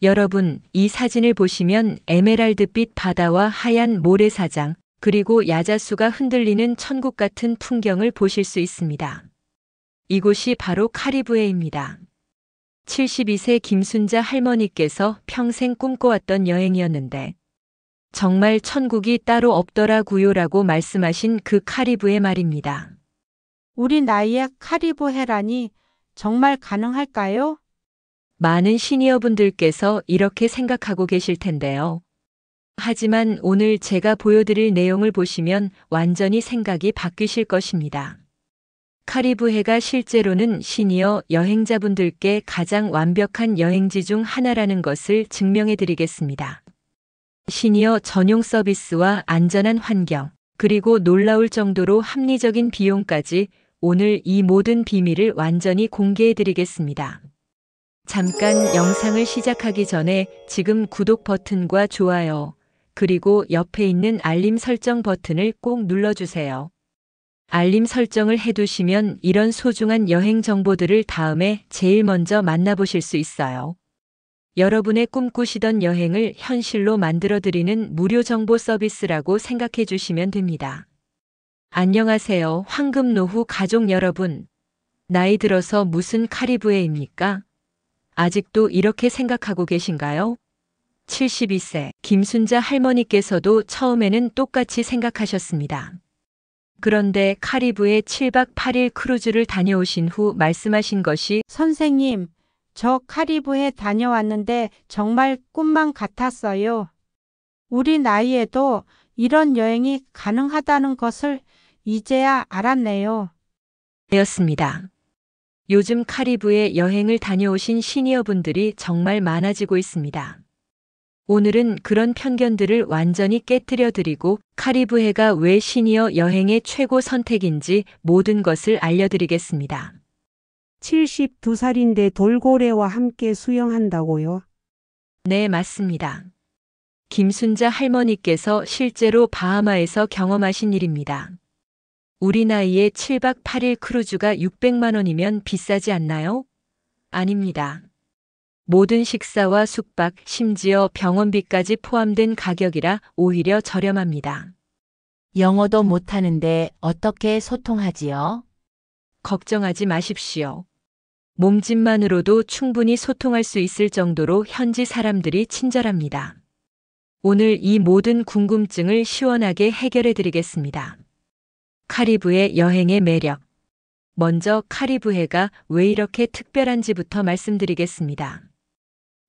여러분, 이 사진을 보시면 에메랄드빛 바다와 하얀 모래사장, 그리고 야자수가 흔들리는 천국 같은 풍경을 보실 수 있습니다. 이곳이 바로 카리브해입니다. 72세 김순자 할머니께서 평생 꿈꿔왔던 여행이었는데 정말 천국이 따로 없더라구요라고 말씀하신 그 카리브해 말입니다. 우리 나이에 카리브해라니 정말 가능할까요? 많은 시니어분들께서 이렇게 생각하고 계실 텐데요. 하지만 오늘 제가 보여드릴 내용을 보시면 완전히 생각이 바뀌실 것입니다. 카리브해가 실제로는 시니어 여행자분들께 가장 완벽한 여행지 중 하나라는 것을 증명해 드리겠습니다. 시니어 전용 서비스와 안전한 환경, 그리고 놀라울 정도로 합리적인 비용까지 오늘 이 모든 비밀을 완전히 공개해 드리겠습니다. 잠깐 영상을 시작하기 전에 지금 구독 버튼과 좋아요, 그리고 옆에 있는 알림 설정 버튼을 꼭 눌러주세요. 알림 설정을 해두시면 이런 소중한 여행 정보들을 다음에 제일 먼저 만나보실 수 있어요. 여러분의 꿈꾸시던 여행을 현실로 만들어드리는 무료 정보 서비스라고 생각해 주시면 됩니다. 안녕하세요, 황금노후 가족 여러분. 나이 들어서 무슨 카리브해입니까? 아직도 이렇게 생각하고 계신가요? 72세 김순자 할머니께서도 처음에는 똑같이 생각하셨습니다. 그런데 카리브해 7박 8일 크루즈를 다녀오신 후 말씀하신 것이 선생님, 저 카리브해 다녀왔는데 정말 꿈만 같았어요. 우리 나이에도 이런 여행이 가능하다는 것을 이제야 알았네요. 였습니다. 요즘 카리브해 여행을 다녀오신 시니어분들이 정말 많아지고 있습니다. 오늘은 그런 편견들을 완전히 깨뜨려 드리고 카리브해가 왜 시니어 여행의 최고 선택인지 모든 것을 알려드리겠습니다. 72살인데 돌고래와 함께 수영한다고요? 네, 맞습니다. 김순자 할머니께서 실제로 바하마에서 경험하신 일입니다. 우리 나이에 7박 8일 크루즈가 600만 원이면 비싸지 않나요? 아닙니다. 모든 식사와 숙박, 심지어 병원비까지 포함된 가격이라 오히려 저렴합니다. 영어도 못하는데 어떻게 소통하지요? 걱정하지 마십시오. 몸짓만으로도 충분히 소통할 수 있을 정도로 현지 사람들이 친절합니다. 오늘 이 모든 궁금증을 시원하게 해결해 드리겠습니다. 카리브해 여행의 매력. 먼저 카리브해가 왜 이렇게 특별한지부터 말씀드리겠습니다.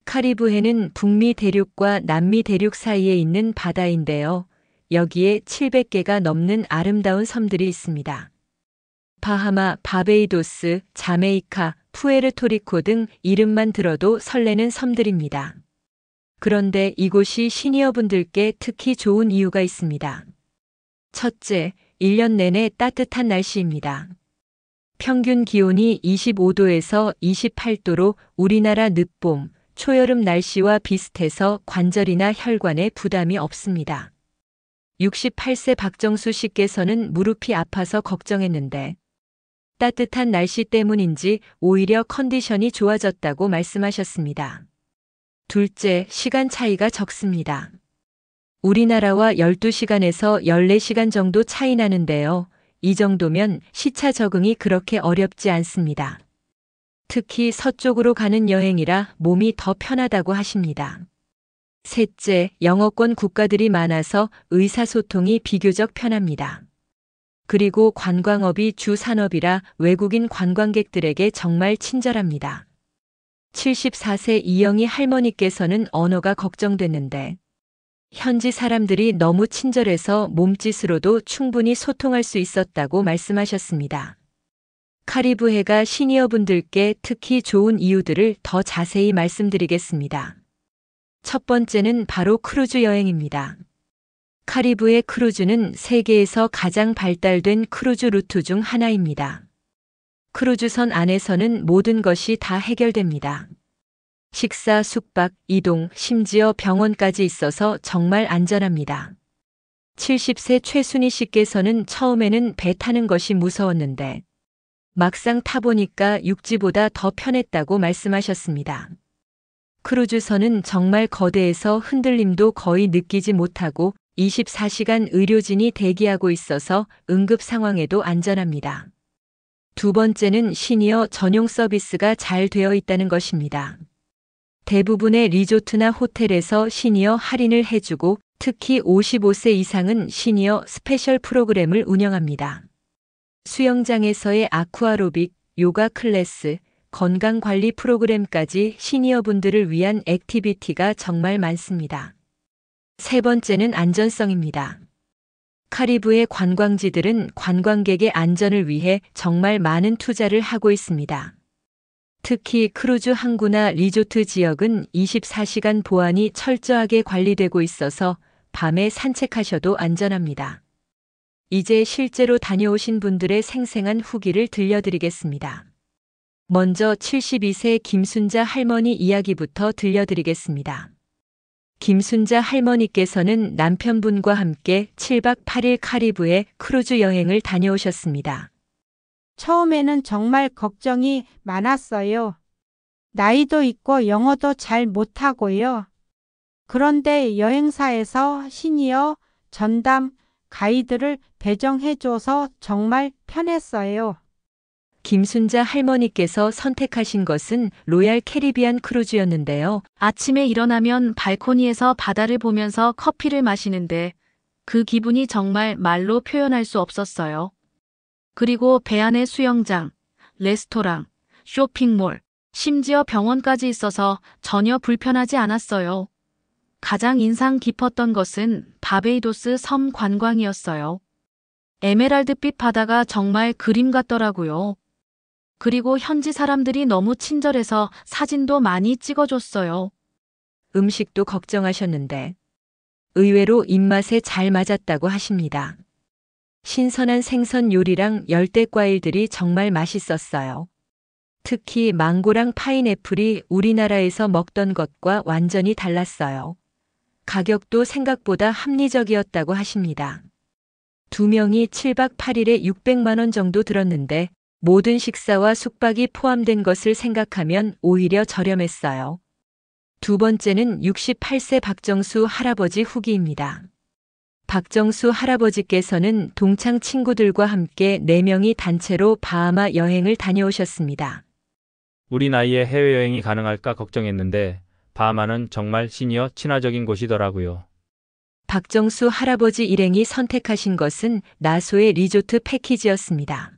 카리브해는 북미 대륙과 남미 대륙 사이에 있는 바다인데요. 여기에 700개가 넘는 아름다운 섬들이 있습니다. 바하마, 바베이도스, 자메이카, 푸에르토리코 등 이름만 들어도 설레는 섬들입니다. 그런데 이곳이 시니어분들께 특히 좋은 이유가 있습니다. 첫째, 1년 내내 따뜻한 날씨입니다. 평균 기온이 25도에서 28도로 우리나라 늦봄, 초여름 날씨와 비슷해서 관절이나 혈관에 부담이 없습니다. 68세 박정수 씨께서는 무릎이 아파서 걱정했는데 따뜻한 날씨 때문인지 오히려 컨디션이 좋아졌다고 말씀하셨습니다. 둘째, 시간 차이가 적습니다. 우리나라와 12시간에서 14시간 정도 차이 나는데요. 이 정도면 시차 적응이 그렇게 어렵지 않습니다. 특히 서쪽으로 가는 여행이라 몸이 더 편하다고 하십니다. 셋째, 영어권 국가들이 많아서 의사소통이 비교적 편합니다. 그리고 관광업이 주 산업이라 외국인 관광객들에게 정말 친절합니다. 74세 이영희 할머니께서는 언어가 걱정됐는데 현지 사람들이 너무 친절해서 몸짓으로도 충분히 소통할 수 있었다고 말씀하셨습니다. 카리브해가 시니어분들께 특히 좋은 이유들을 더 자세히 말씀드리겠습니다. 첫 번째는 바로 크루즈 여행입니다. 카리브해 크루즈는 세계에서 가장 발달된 크루즈 루트 중 하나입니다. 크루즈선 안에서는 모든 것이 다 해결됩니다. 식사, 숙박, 이동, 심지어 병원까지 있어서 정말 안전합니다. 70세 최순희 씨께서는 처음에는 배 타는 것이 무서웠는데 막상 타보니까 육지보다 더 편했다고 말씀하셨습니다. 크루즈선은 정말 거대해서 흔들림도 거의 느끼지 못하고 24시간 의료진이 대기하고 있어서 응급 상황에도 안전합니다. 두 번째는 시니어 전용 서비스가 잘 되어 있다는 것입니다. 대부분의 리조트나 호텔에서 시니어 할인을 해주고 특히 55세 이상은 시니어 스페셜 프로그램을 운영합니다. 수영장에서의 아쿠아로빅, 요가 클래스, 건강관리 프로그램까지 시니어분들을 위한 액티비티가 정말 많습니다. 세 번째는 안전성입니다. 카리브해 관광지들은 관광객의 안전을 위해 정말 많은 투자를 하고 있습니다. 특히 크루즈 항구나 리조트 지역은 24시간 보안이 철저하게 관리되고 있어서 밤에 산책하셔도 안전합니다. 이제 실제로 다녀오신 분들의 생생한 후기를 들려드리겠습니다. 먼저 72세 김순자 할머니 이야기부터 들려드리겠습니다. 김순자 할머니께서는 남편분과 함께 7박 8일 카리브해 크루즈 여행을 다녀오셨습니다. 처음에는 정말 걱정이 많았어요. 나이도 있고 영어도 잘 못하고요. 그런데 여행사에서 시니어 전담 가이드를 배정해줘서 정말 편했어요. 김순자 할머니께서 선택하신 것은 로얄 캐리비안 크루즈였는데요. 아침에 일어나면 발코니에서 바다를 보면서 커피를 마시는데 그 기분이 정말 말로 표현할 수 없었어요. 그리고 배 안에 수영장, 레스토랑, 쇼핑몰, 심지어 병원까지 있어서 전혀 불편하지 않았어요. 가장 인상 깊었던 것은 바베이도스 섬 관광이었어요. 에메랄드빛 바다가 정말 그림 같더라고요. 그리고 현지 사람들이 너무 친절해서 사진도 많이 찍어줬어요. 음식도 걱정하셨는데 의외로 입맛에 잘 맞았다고 하십니다. 신선한 생선 요리랑 열대 과일들이 정말 맛있었어요. 특히 망고랑 파인애플이 우리나라에서 먹던 것과 완전히 달랐어요. 가격도 생각보다 합리적이었다고 하십니다. 두 명이 7박 8일에 600만 원 정도 들었는데 모든 식사와 숙박이 포함된 것을 생각하면 오히려 저렴했어요. 두 번째는 68세 박정수 할아버지 후기입니다. 박정수 할아버지께서는 동창 친구들과 함께 4명이 단체로 바하마 여행을 다녀오셨습니다. 우리 나이에 해외여행이 가능할까 걱정했는데 바하마는 정말 시니어 친화적인 곳이더라고요. 박정수 할아버지 일행이 선택하신 것은 나소의 리조트 패키지였습니다.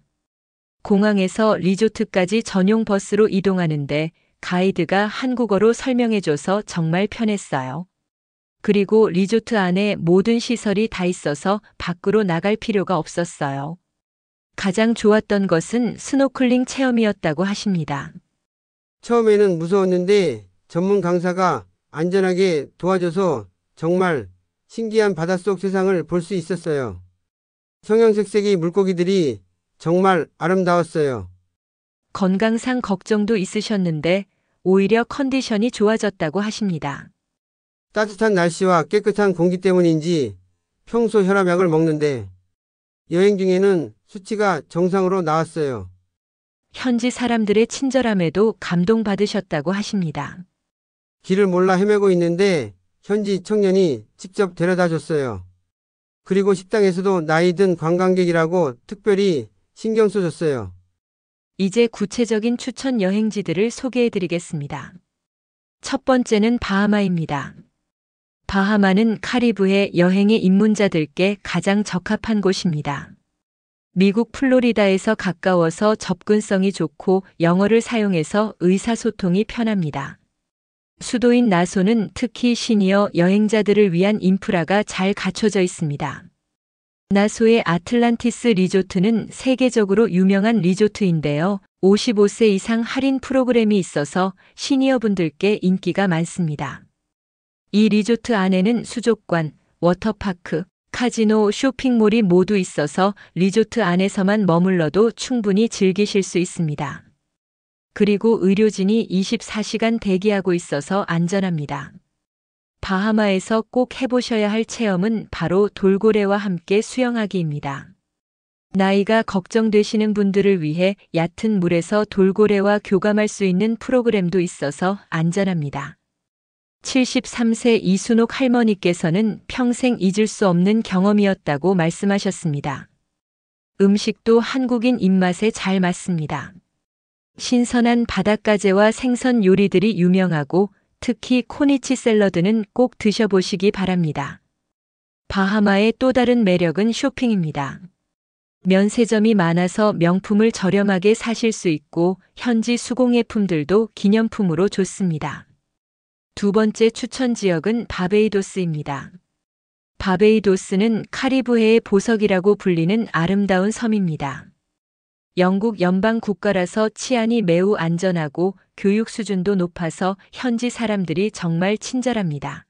공항에서 리조트까지 전용 버스로 이동하는데 가이드가 한국어로 설명해줘서 정말 편했어요. 그리고 리조트 안에 모든 시설이 다 있어서 밖으로 나갈 필요가 없었어요. 가장 좋았던 것은 스노클링 체험이었다고 하십니다. 처음에는 무서웠는데 전문 강사가 안전하게 도와줘서 정말 신기한 바닷속 세상을 볼 수 있었어요. 형형색색의 물고기들이 정말 아름다웠어요. 건강상 걱정도 있으셨는데 오히려 컨디션이 좋아졌다고 하십니다. 따뜻한 날씨와 깨끗한 공기 때문인지 평소 혈압약을 먹는데 여행 중에는 수치가 정상으로 나왔어요. 현지 사람들의 친절함에도 감동받으셨다고 하십니다. 길을 몰라 헤매고 있는데 현지 청년이 직접 데려다 줬어요. 그리고 식당에서도 나이 든 관광객이라고 특별히 신경 써줬어요. 이제 구체적인 추천 여행지들을 소개해 드리겠습니다. 첫 번째는 바하마입니다. 바하마는 카리브해 여행의 입문자들께 가장 적합한 곳입니다. 미국 플로리다에서 가까워서 접근성이 좋고 영어를 사용해서 의사소통이 편합니다. 수도인 나소는 특히 시니어 여행자들을 위한 인프라가 잘 갖춰져 있습니다. 나소의 아틀란티스 리조트는 세계적으로 유명한 리조트인데요. 55세 이상 할인 프로그램이 있어서 시니어분들께 인기가 많습니다. 이 리조트 안에는 수족관, 워터파크, 카지노, 쇼핑몰이 모두 있어서 리조트 안에서만 머물러도 충분히 즐기실 수 있습니다. 그리고 의료진이 24시간 대기하고 있어서 안전합니다. 바하마에서 꼭 해보셔야 할 체험은 바로 돌고래와 함께 수영하기입니다. 나이가 걱정되시는 분들을 위해 얕은 물에서 돌고래와 교감할 수 있는 프로그램도 있어서 안전합니다. 73세 이순옥 할머니께서는 평생 잊을 수 없는 경험이었다고 말씀하셨습니다. 음식도 한국인 입맛에 잘 맞습니다. 신선한 바닷가재와 생선 요리들이 유명하고 특히 코니치 샐러드는 꼭 드셔보시기 바랍니다. 바하마의 또 다른 매력은 쇼핑입니다. 면세점이 많아서 명품을 저렴하게 사실 수 있고 현지 수공예품들도 기념품으로 좋습니다. 두 번째 추천 지역은 바베이도스입니다. 바베이도스는 카리브해의 보석이라고 불리는 아름다운 섬입니다. 영국 연방 국가라서 치안이 매우 안전하고 교육 수준도 높아서 현지 사람들이 정말 친절합니다.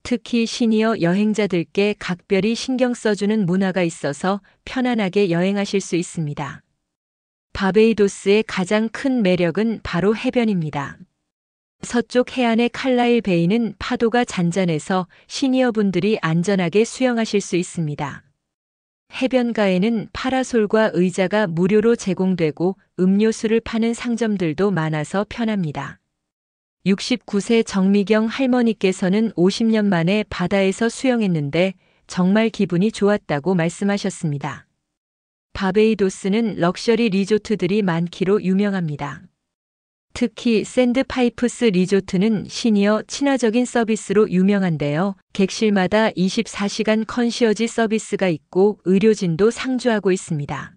특히 시니어 여행자들께 각별히 신경 써주는 문화가 있어서 편안하게 여행하실 수 있습니다. 바베이도스의 가장 큰 매력은 바로 해변입니다. 서쪽 해안의 칼라일 베이는 파도가 잔잔해서 시니어분들이 안전하게 수영하실 수 있습니다. 해변가에는 파라솔과 의자가 무료로 제공되고 음료수를 파는 상점들도 많아서 편합니다. 69세 정미경 할머니께서는 50년 만에 바다에서 수영했는데 정말 기분이 좋았다고 말씀하셨습니다. 바베이도스는 럭셔리 리조트들이 많기로 유명합니다. 특히 샌드파이프스 리조트는 시니어 친화적인 서비스로 유명한데요. 객실마다 24시간 컨시어지 서비스가 있고 의료진도 상주하고 있습니다.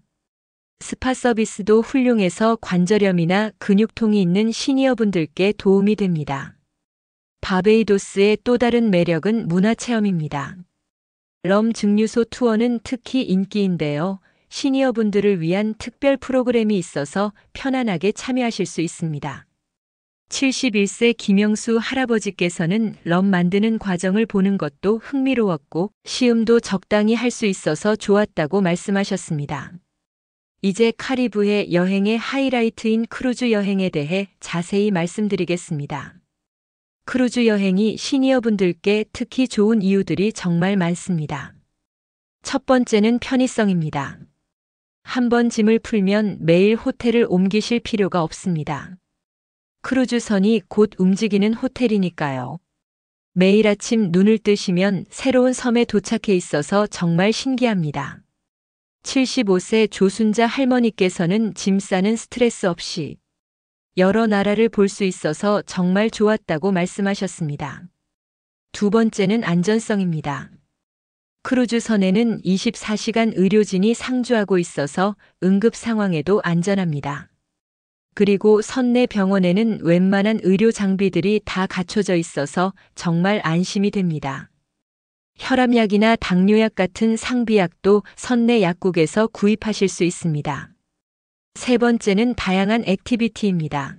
스파 서비스도 훌륭해서 관절염이나 근육통이 있는 시니어분들께 도움이 됩니다. 바베이도스의 또 다른 매력은 문화체험입니다. 럼 증류소 투어는 특히 인기인데요. 시니어분들을 위한 특별 프로그램이 있어서 편안하게 참여하실 수 있습니다. 71세 김영수 할아버지께서는 럼 만드는 과정을 보는 것도 흥미로웠고 시음도 적당히 할 수 있어서 좋았다고 말씀하셨습니다. 이제 카리브해 여행의 하이라이트인 크루즈 여행에 대해 자세히 말씀드리겠습니다. 크루즈 여행이 시니어분들께 특히 좋은 이유들이 정말 많습니다. 첫 번째는 편의성입니다. 한번 짐을 풀면 매일 호텔을 옮기실 필요가 없습니다. 크루즈선이 곧 움직이는 호텔이니까요. 매일 아침 눈을 뜨시면 새로운 섬에 도착해 있어서 정말 신기합니다. 75세 조순자 할머니께서는 짐 싸는 스트레스 없이 여러 나라를 볼 수 있어서 정말 좋았다고 말씀하셨습니다. 두 번째는 안전성입니다. 크루즈선에는 24시간 의료진이 상주하고 있어서 응급 상황에도 안전합니다. 그리고 선내 병원에는 웬만한 의료 장비들이 다 갖춰져 있어서 정말 안심이 됩니다. 혈압약이나 당뇨약 같은 상비약도 선내 약국에서 구입하실 수 있습니다. 세 번째는 다양한 액티비티입니다.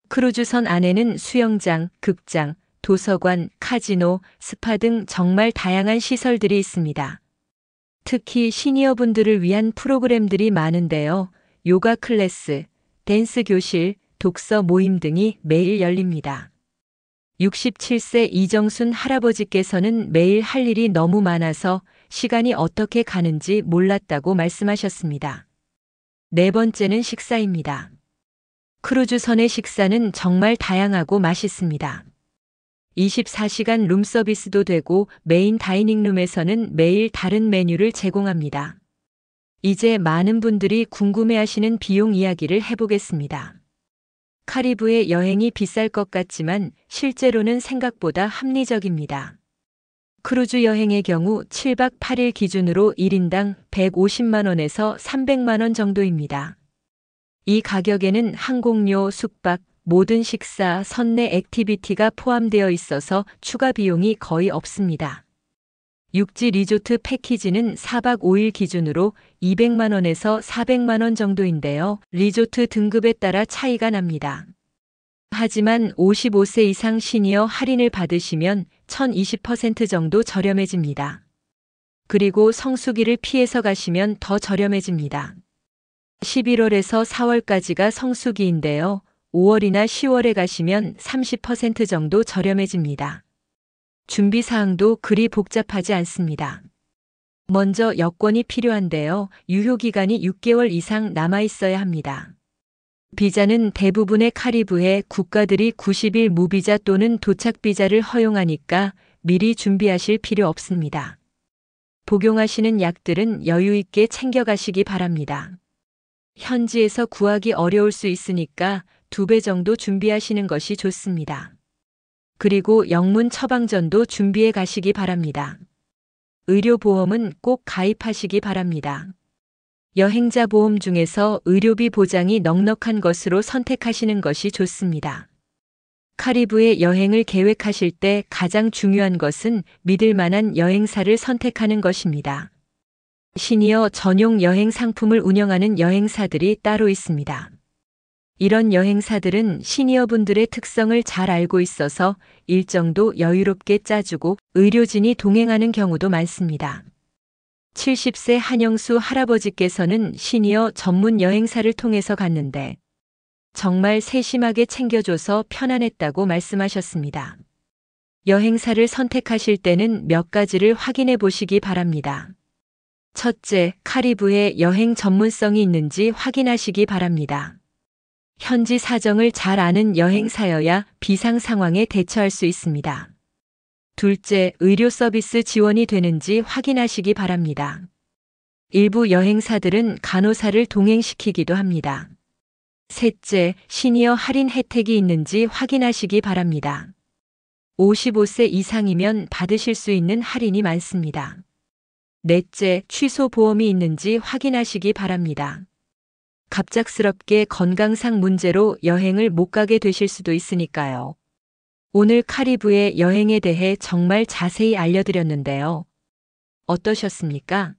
크루즈선 안에는 수영장, 극장, 도서관, 카지노, 스파 등 정말 다양한 시설들이 있습니다. 특히 시니어분들을 위한 프로그램들이 많은데요. 요가 클래스, 댄스 교실, 독서 모임 등이 매일 열립니다. 67세 이정순 할아버지께서는 매일 할 일이 너무 많아서 시간이 어떻게 가는지 몰랐다고 말씀하셨습니다. 네 번째는 식사입니다. 크루즈선의 식사는 정말 다양하고 맛있습니다. 24시간 룸서비스도 되고 메인 다이닝룸에서는 매일 다른 메뉴를 제공합니다. 이제 많은 분들이 궁금해하시는 비용 이야기를 해보겠습니다. 카리브해 여행이 비쌀 것 같지만 실제로는 생각보다 합리적입니다. 크루즈 여행의 경우 7박 8일 기준으로 1인당 150만 원에서 300만 원 정도입니다. 이 가격에는 항공료, 숙박, 모든 식사, 선내 액티비티가 포함되어 있어서 추가 비용이 거의 없습니다. 육지 리조트 패키지는 4박 5일 기준으로 200만 원에서 400만 원 정도인데요. 리조트 등급에 따라 차이가 납니다. 하지만 55세 이상 시니어 할인을 받으시면 1020% 정도 저렴해집니다. 그리고 성수기를 피해서 가시면 더 저렴해집니다. 11월에서 4월까지가 성수기인데요. 5월이나 10월에 가시면 30% 정도 저렴해집니다. 준비사항도 그리 복잡하지 않습니다. 먼저 여권이 필요한데요. 유효기간이 6개월 이상 남아 있어야 합니다. 비자는 대부분의 카리브해 국가들이 90일 무비자 또는 도착 비자를 허용하니까 미리 준비하실 필요 없습니다. 복용하시는 약들은 여유 있게 챙겨가시기 바랍니다. 현지에서 구하기 어려울 수 있으니까 2배 정도 준비하시는 것이 좋습니다. 그리고 영문 처방전도 준비해 가시기 바랍니다. 의료보험은 꼭 가입하시기 바랍니다. 여행자 보험 중에서 의료비 보장이 넉넉한 것으로 선택하시는 것이 좋습니다. 카리브해 여행을 계획하실 때 가장 중요한 것은 믿을 만한 여행사를 선택하는 것입니다. 시니어 전용 여행 상품을 운영하는 여행사들이 따로 있습니다. 이런 여행사들은 시니어분들의 특성을 잘 알고 있어서 일정도 여유롭게 짜주고 의료진이 동행하는 경우도 많습니다. 70세 한영수 할아버지께서는 시니어 전문 여행사를 통해서 갔는데 정말 세심하게 챙겨줘서 편안했다고 말씀하셨습니다. 여행사를 선택하실 때는 몇 가지를 확인해 보시기 바랍니다. 첫째, 카리브해 여행 전문성이 있는지 확인하시기 바랍니다. 현지 사정을 잘 아는 여행사여야 비상 상황에 대처할 수 있습니다. 둘째, 의료 서비스 지원이 되는지 확인하시기 바랍니다. 일부 여행사들은 간호사를 동행시키기도 합니다. 셋째, 시니어 할인 혜택이 있는지 확인하시기 바랍니다. 55세 이상이면 받으실 수 있는 할인이 많습니다. 넷째, 취소 보험이 있는지 확인하시기 바랍니다. 갑작스럽게 건강상 문제로 여행을 못 가게 되실 수도 있으니까요. 오늘 카리브해 여행에 대해 정말 자세히 알려드렸는데요. 어떠셨습니까?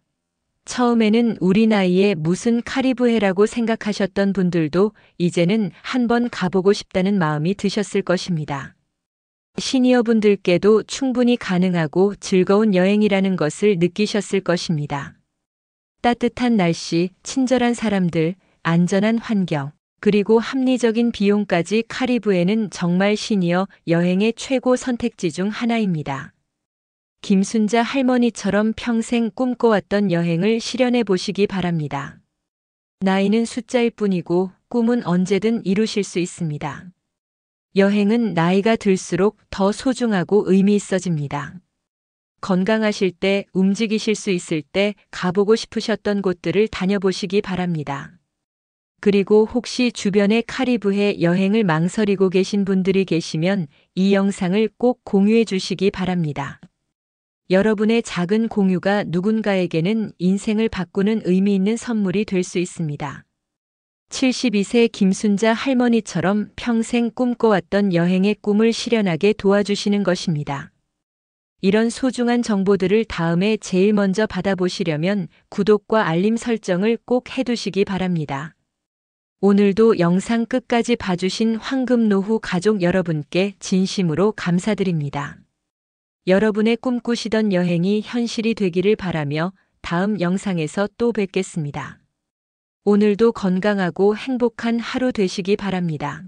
처음에는 우리 나이에 무슨 카리브해라고 생각하셨던 분들도 이제는 한번 가보고 싶다는 마음이 드셨을 것입니다. 시니어분들께도 충분히 가능하고 즐거운 여행이라는 것을 느끼셨을 것입니다. 따뜻한 날씨, 친절한 사람들, 안전한 환경, 그리고 합리적인 비용까지 카리브해는 정말 시니어 여행의 최고 선택지 중 하나입니다. 김순자 할머니처럼 평생 꿈꿔왔던 여행을 실현해 보시기 바랍니다. 나이는 숫자일 뿐이고 꿈은 언제든 이루실 수 있습니다. 여행은 나이가 들수록 더 소중하고 의미 있어집니다. 건강하실 때, 움직이실 수 있을 때 가보고 싶으셨던 곳들을 다녀보시기 바랍니다. 그리고 혹시 주변에 카리브해 여행을 망설이고 계신 분들이 계시면 이 영상을 꼭 공유해 주시기 바랍니다. 여러분의 작은 공유가 누군가에게는 인생을 바꾸는 의미 있는 선물이 될 수 있습니다. 72세 김순자 할머니처럼 평생 꿈꿔왔던 여행의 꿈을 실현하게 도와주시는 것입니다. 이런 소중한 정보들을 다음에 제일 먼저 받아보시려면 구독과 알림 설정을 꼭 해두시기 바랍니다. 오늘도 영상 끝까지 봐주신 황금노후 가족 여러분께 진심으로 감사드립니다. 여러분의 꿈꾸시던 여행이 현실이 되기를 바라며 다음 영상에서 또 뵙겠습니다. 오늘도 건강하고 행복한 하루 되시기 바랍니다.